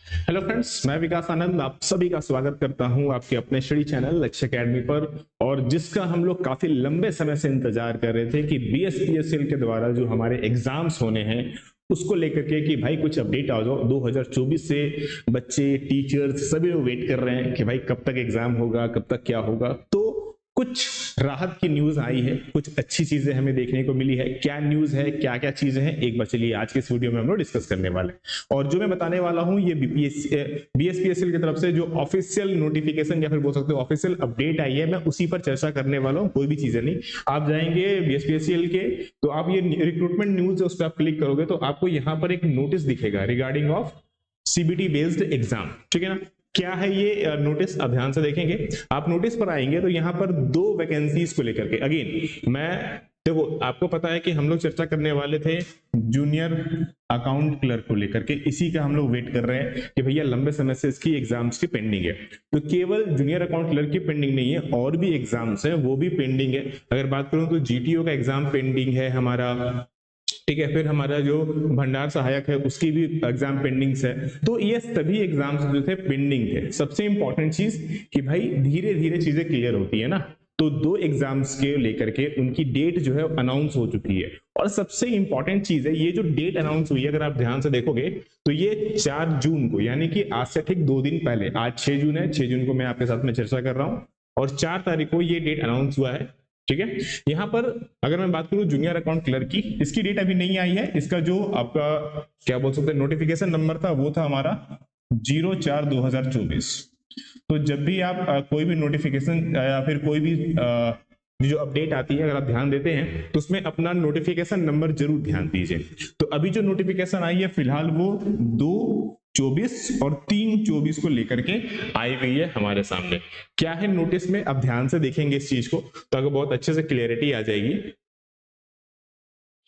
Hello friends, मैं विकास आनंद आप सभी का स्वागत करता हूं आपके अपने स्टडी चैनल लक्ष्य एकेडमी पर। और जिसका हम लोग काफी लंबे समय से इंतजार कर रहे थे कि बीएसपीएसएल के द्वारा जो हमारे एग्जाम्स होने हैं उसको लेकर के कि भाई कुछ अपडेट आ जाओ। 2024 से बच्चे, टीचर्स सभी लोग वेट कर रहे हैं कि भाई कब तक एग्जाम होगा, कब तक क्या होगा। तो कुछ राहत की न्यूज आई है, कुछ अच्छी चीजें हमें देखने को मिली है। क्या न्यूज है, क्या क्या चीजें हैं, एक बार चलिए आज के इस वीडियो में हम लोग डिस्कस करने वाले हैं। और जो मैं बताने वाला हूं ये बीएसपीएसएल की तरफ से जो ऑफिशियल नोटिफिकेशन या फिर बोल सकते हो ऑफिशियल अपडेट आई है, मैं उसी पर चर्चा करने वाला हूं, कोई भी चीजें नहीं। आप जाएंगे बीएसपीएसएल के तो आप ये रिक्रूटमेंट न्यूज है उस पर आप क्लिक करोगे तो आपको यहाँ पर एक नोटिस दिखेगा regarding of CBT based exam. ठीक है ना। क्या है ये नोटिस, अब ध्यान से देखेंगे। आप नोटिस पर आएंगे तो यहाँ पर दो वैकेंसीज को लेकर के अगेन मैं देखो, आपको पता है कि हम लोग चर्चा करने वाले थे जूनियर अकाउंट क्लर्क को लेकर के, इसी का हम लोग वेट कर रहे हैं कि भैया लंबे समय से इसकी एग्जाम्स की पेंडिंग है। तो केवल जूनियर अकाउंट क्लर्क की पेंडिंग नहीं है, और भी एग्जाम्स है वो भी पेंडिंग है। अगर बात करूं तो जीटीओ का एग्जाम पेंडिंग है हमारा, ठीक है। फिर हमारा जो भंडार सहायक है उसकी भी एग्जाम पेंडिंग है। तो ये सभी एग्जाम्स जो थे पेंडिंग थे। सबसे इंपॉर्टेंट चीज कि भाई धीरे धीरे चीजें क्लियर होती है ना। तो दो एग्जाम्स के लेकर के उनकी डेट जो है अनाउंस हो चुकी है। और सबसे इंपॉर्टेंट चीज है ये जो डेट अनाउंस हुई है, अगर आप ध्यान से देखोगे तो ये 4 जून को, यानी कि आज से ठीक 2 दिन पहले, आज 6 जून है, 6 जून को मैं आपके साथ में चर्चा कर रहा हूं और 4 तारीख को ये डेट अनाउंस हुआ है। ठीक है। यहाँ पर अगर मैं बात करूं जूनियर अकाउंट क्लर्क की, इसकी डेट अभी नहीं आई है। इसका जो आपका क्या बोल सकते हैं नोटिफिकेशन नंबर था वो था हमारा 04/2024। तो जब भी आप कोई भी नोटिफिकेशन या फिर कोई भी जो अपडेट आती है, अगर आप ध्यान देते हैं तो उसमें अपना नोटिफिकेशन नंबर जरूर ध्यान दीजिए। तो अभी जो नोटिफिकेशन आई है फिलहाल वो 2/24 और 3/24 को लेकर के आई हुई है हमारे सामने। क्या है नोटिस में, अब ध्यान से देखेंगे इस चीज को तो अगर बहुत अच्छे से क्लियरिटी आ जाएगी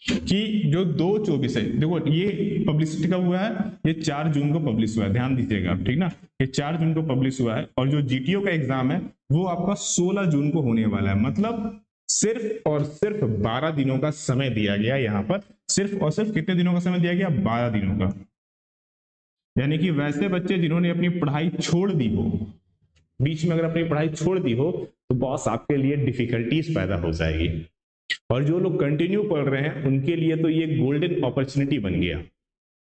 कि जो 2/24 है, देखो ये पब्लिसिटी कब हुआ है, ये 4 जून को पब्लिश हुआ है, ध्यान दीजिएगा आप, ठीक ना। ये 4 जून को पब्लिश हुआ है और जो जीटीओ का एग्जाम है वो आपका 16 जून को होने वाला है। मतलब सिर्फ और सिर्फ 12 दिनों का समय दिया गया यहाँ पर। सिर्फ और सिर्फ कितने दिनों का समय दिया गया, 12 दिनों का। यानी कि वैसे बच्चे जिन्होंने अपनी पढ़ाई छोड़ दी हो, बीच में अगर अपनी पढ़ाई छोड़ दी हो तो बॉस आपके लिए डिफिकल्टीज पैदा हो जाएगी। और जो लोग कंटिन्यू पढ़ रहे हैं उनके लिए तो ये गोल्डन अपॉर्चुनिटी बन गया।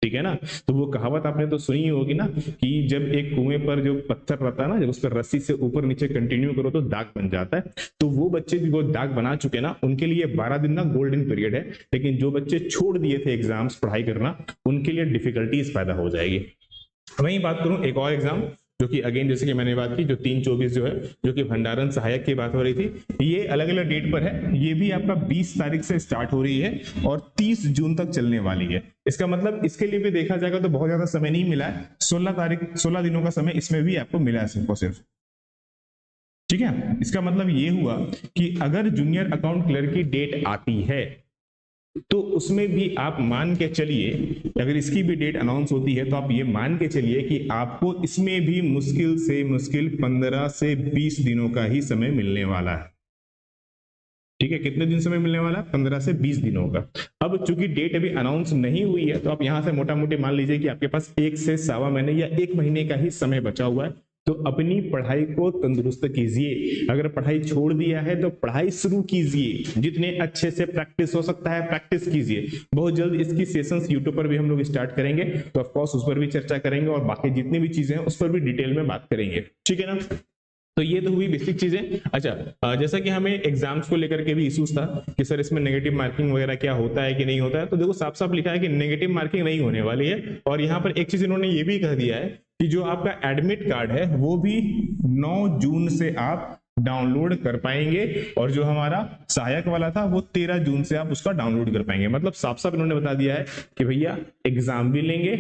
ठीक है ना। तो वो कहावत आपने तो सुनी होगी ना कि जब एक कुएं पर जो पत्थर रहता है ना, जब उस पर रस्सी से ऊपर नीचे कंटिन्यू करो तो दाग बन जाता है। तो वो बच्चे जो दाग बना चुके ना उनके लिए 12 दिन ना गोल्डन पीरियड है। लेकिन जो बच्चे छोड़ दिए थे एग्जाम्स पढ़ाई करना, उनके लिए डिफिकल्टीज पैदा हो जाएगी। वहीं बात करूं एक और एग्जाम जो कि अगेन जैसे कि मैंने बात की जो 3/24 जो है, जो कि भंडारण सहायक की बात हो रही थी, ये अलग अलग डेट पर है। ये भी आपका 20 तारीख से स्टार्ट हो रही है और 30 जून तक चलने वाली है। इसका मतलब इसके लिए भी देखा जाएगा तो बहुत ज्यादा समय नहीं मिला है। 16 दिनों का समय इसमें भी आपको मिला है सिर्फ और सिर्फ। ठीक है। इसका मतलब ये हुआ कि अगर जूनियर अकाउंट क्लर्क की डेट आती है तो उसमें भी आप मान के चलिए, अगर इसकी भी डेट अनाउंस होती है तो आप ये मान के चलिए कि आपको इसमें भी मुश्किल से मुश्किल 15 से 20 दिनों का ही समय मिलने वाला है। ठीक है। कितने दिन समय मिलने वाला है, 15 से 20 दिनों का। अब चूंकि डेट अभी अनाउंस नहीं हुई है तो आप यहां से मोटा मोटी मान लीजिए कि आपके पास 1 से 1.25 महीने या 1 महीने का ही समय बचा हुआ है। तो अपनी पढ़ाई को तंदुरुस्त कीजिए। अगर पढ़ाई छोड़ दिया है तो पढ़ाई शुरू कीजिए, जितने अच्छे से प्रैक्टिस हो सकता है प्रैक्टिस कीजिए। बहुत जल्द इसकी सेशंस यूट्यूब पर भी हम लोग स्टार्ट करेंगे तो ऑफ कोर्स उस पर भी चर्चा करेंगे और बाकी जितनी भी चीजें हैं उस पर भी डिटेल में बात करेंगे। ठीक है ना। तो ये तो हुई बेसिक चीजें। अच्छा, जैसा कि हमें एग्जाम्स को लेकर के भी इश्यूज था कि सर इसमें नेगेटिव मार्किंग वगैरह क्या होता है कि नहीं होता है, तो देखो साफ साफ लिखा है कि नेगेटिव मार्किंग नहीं होने वाली है। और यहाँ पर एक चीज इन्होंने ये भी कह दिया है कि जो आपका एडमिट कार्ड है वो भी 9 जून से आप डाउनलोड कर पाएंगे और जो हमारा सहायक वाला था वो 13 जून से आप उसका डाउनलोड कर पाएंगे। मतलब साफ साफ इन्होंने बता दिया है कि भैया एग्जाम भी लेंगे,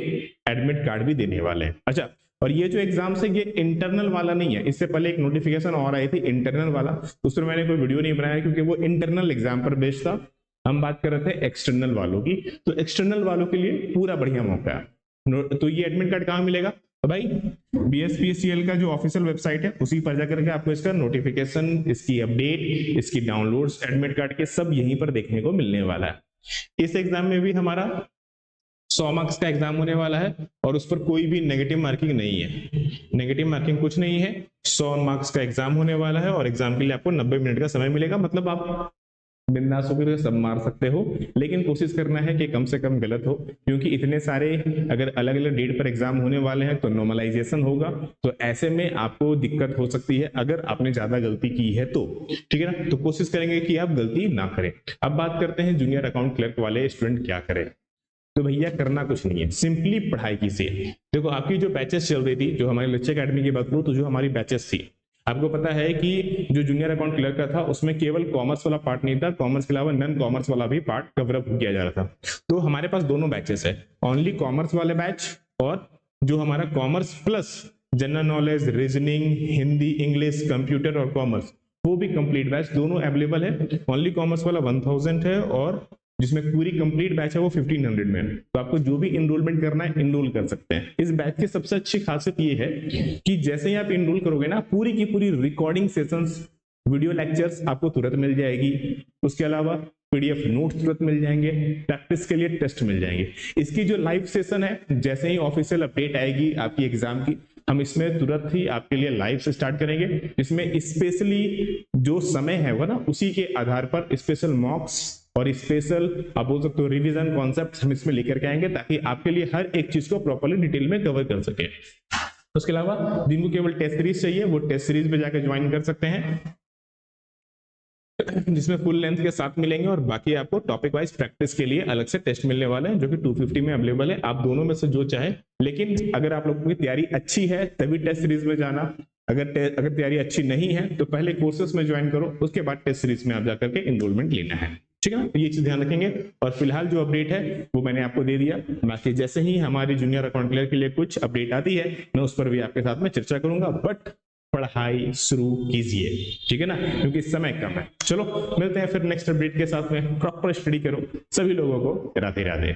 एडमिट कार्ड भी देने वाले हैं। अच्छा, और ये जो एग्जाम्स है ये इंटरनल वाला नहीं है। इससे पहले एक नोटिफिकेशन और आई थी इंटरनल वाला, उसमें मैंने कोई वीडियो नहीं बनाया क्योंकि वो इंटरनल एग्जाम पर बेस्ड था। हम बात कर रहे थे एक्सटर्नल वालों की। तो एक्सटर्नल वालों के लिए पूरा बढ़िया मौका है। तो ये एडमिट कार्ड कहाँ मिलेगा, तो भाई बीएसपीसीएल का जो ऑफिशियल वेबसाइट है उसी पर जाकर के आपको इसका नोटिफिकेशन, इसकी अपडेट, इसकी डाउनलोड्स, एडमिट कार्ड के सब यहीं पर देखने को मिलने वाला है। इस एग्जाम में भी हमारा 100 मार्क्स का एग्जाम होने वाला है और उस पर कोई भी नेगेटिव मार्किंग नहीं है, नेगेटिव मार्किंग कुछ नहीं है। 100 मार्क्स का एग्जाम होने वाला है और एग्जाम के लिए आपको 90 मिनट का समय मिलेगा, मतलब आप बिंदास होकर सब मार सकते हो, लेकिन कोशिश करना है कि कम से कम गलत हो, क्योंकि इतने सारे अगर अलग अलग डेट पर एग्जाम होने वाले हैं तो नॉर्मलाइजेशन होगा, तो ऐसे में आपको दिक्कत हो सकती है अगर आपने ज्यादा गलती की है तो, ठीक है ना। तो कोशिश करेंगे कि आप गलती ना करें। अब बात करते हैं जूनियर अकाउंट क्लर्क वाले स्टूडेंट क्या करें। तो भैया करना कुछ नहीं है, सिंपली पढ़ाई कीजिए। देखो आपकी जो बैचेस चल रही थी, जो हमारी लच्छा अकेडमी की बात करूं तो जो हमारी बैचेस थी, आपको पता है कि जो जूनियर अकाउंट क्लर्क का था उसमें केवल कॉमर्स वाला पार्ट नहीं था, कॉमर्स के अलावा नॉन कॉमर्स वाला भी पार्ट कवर अप किया जा रहा था। तो हमारे पास दोनों बैचेस है, ओनली कॉमर्स वाले बैच और जो हमारा commerce plus general knowledge, reasoning, Hindi, English, computer और कॉमर्स, वो भी कंप्लीट बैच दोनों अवेलेबल है। ओनली कॉमर्स वाला 1000 है और जिसमें पूरी कंप्लीट बैच है वो 1500 में है। तो आपको जो भी इनरोलमेंट करना है इनरोल कर सकते हैं। इस बैच की सबसे अच्छी खासियत ये है कि जैसे ही आप इनरोल करोगे ना, पूरी की पूरी रिकॉर्डिंग सेशंस, वीडियो लेक्चर्स आपको तुरंत मिल जाएगी। उसके अलावा पीडीएफ नोट्स तुरंत मिल जाएंगे, प्रैक्टिस के लिए टेस्ट मिल जाएंगे। इसकी जो लाइव सेशन है, जैसे ही ऑफिशियल अपडेट आएगी आपकी एग्जाम की, हम इसमें तुरंत ही आपके लिए लाइव से स्टार्ट करेंगे, जिसमें स्पेशली जो समय है वो ना उसी के आधार पर स्पेशल मॉक्स और स्पेशल आप बोल सकते हो रिवीजन कॉन्सेप्ट हम इसमें लेकर के आएंगे, ताकि आपके लिए हर एक चीज को प्रॉपर्ली डिटेल में कवर कर सके। उसके अलावा जिनको केवल टेस्ट सीरीज चाहिए वो टेस्ट सीरीज पे जाकर ज्वाइन कर सकते हैं, जिसमें फुल लेंथ के साथ मिलेंगे और बाकी आपको टॉपिक वाइज प्रैक्टिस के लिए अलग से टेस्ट मिलने वाले हैं, जो कि 250 में अवेलेबल है। आप दोनों में से जो चाहे, लेकिन अगर आप लोगों की तैयारी अच्छी है तभी टेस्ट सीरीज में जाना, अगर तैयारी अच्छी नहीं है तो पहले कोर्सेस में ज्वाइन करो, उसके बाद टेस्ट सीरीज में आप जाकर के एनरोलमेंट लेना है, ठीक है ना। तो ये चीज ध्यान रखेंगे। और फिलहाल जो अपडेट है वो मैंने आपको दे दिया, बाकी जैसे ही हमारी जूनियर अकाउंट क्लियर के लिए कुछ अपडेट आती है मैं उस पर भी आपके साथ में चर्चा करूंगा, बट पढ़ाई शुरू कीजिए, ठीक है ना, क्योंकि समय कम है। चलो मिलते हैं फिर नेक्स्ट अपडेट के साथ में। प्रॉपर स्टडी करो, सभी लोगों को राधे राधे।